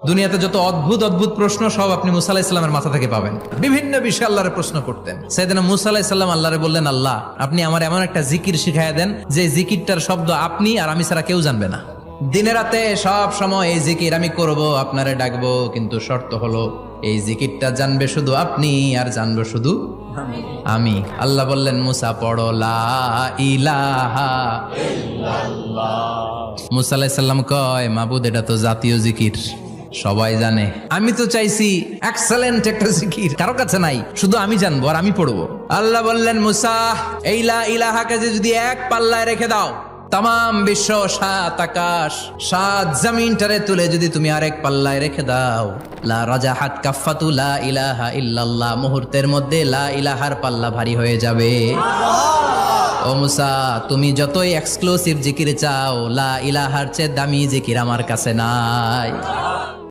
দুনিয়াতে যত অদ্ভুত অদ্ভুত প্রশ্ন সব আপনি মুসা আলাহিস সাল্লামের মাথা থেকে পাবেন। বিভিন্ন বিষয়ে আল্লাহরে প্রশ্ন করতেন। সেদিন মুসা আলাহিস সাল্লাম আল্লাহরে বললেন, আল্লাহ আপনি আমার এমন একটা জিকির শিখাইয়া দেন যে জিকিরটার শব্দ আপনি আর আমি ছাড়া কেউ জানবে না। দিনে রাতে সব সময় এই জিকির আমি করব, আপনারে ডাকবো, কিন্তু শর্ত হলো এই জিকিরটা জানবে শুধু আপনি আর জানবো শুধু আমি। আল্লাহ বললেন, মুসা পড়ো লা ইলাহা ইল্লাল্লাহ। মুসা আলাইহিস সালাম কয়, মাবুদ এটা তো জাতীয় জিকির, সবাই জানে। আমি তো চাইছি এক্সেলেন্ট একটা জিকির, কারো কাছে নাই, শুধু আমি জানবো আর আমি পড়বো। আল্লাহ বললেন, মুসা এই লা ইলাহাকে যদি এক পাল্লায় রেখে দাও, তাম বিশ্ব, সাত আকাশ, সাত জমিনটারে তুলে যদি তুমি আরেক পাল্লায় রেখে দাও, লা রাজাহাত কাফাতু লা ইলাহা ইল্লাল্লাহ, মুহূর্তের মধ্যে লা ইলাহার পাল্লা ভারী হয়ে যাবে। ও মুসা, তুমি যতই এক্সক্লুসিভ জিকির চাও, লা ইলাহার চেয়ে দামি জিকির আমার কাছে নাই।